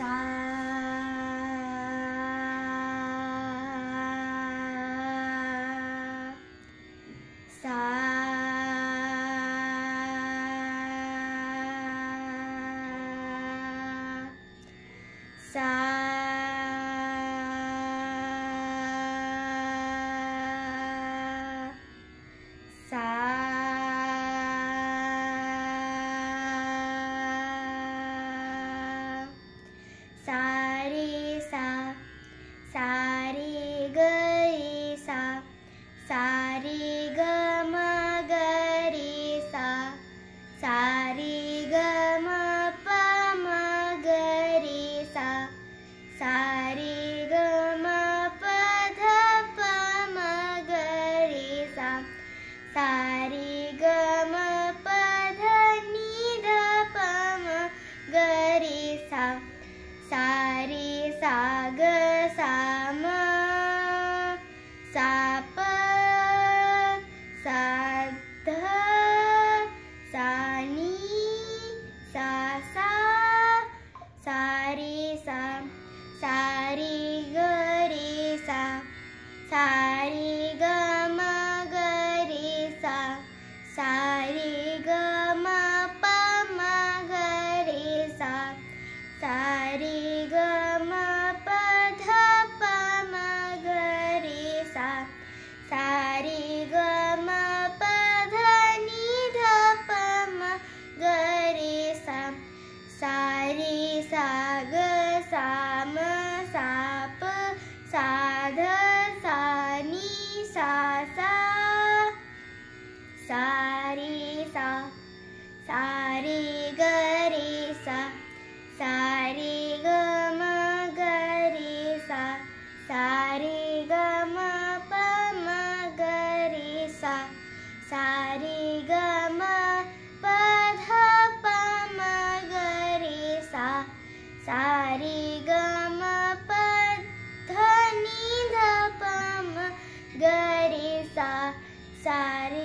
सा सा सा सा सारे सा सारे गरे सा सारे ग म गरे सा सारे ग म प म गरे सा सारे ग म प ध प म गरे सा सारे ग म प ध नि ध प म गरे सा सारे सा ग सा म सा प सा ध सा नि सा सा सारे सा सारे ग रे सा सारे ग म ग रे सा सारे ग म प म ग रे सा सारे ग म प ध प म ग रे सा सारे ग म प ध नि ध प म ग रे सा सारे सा ग सा म सा प सा ध सा नि सा सा सारे सा सारे ग रे सा सारे ग म ग रे सा सारे ग म प म ग रे सा सारे ग म प ध प म ग रे सा सारे ग म प ध नि ध प म ग रे सा सारे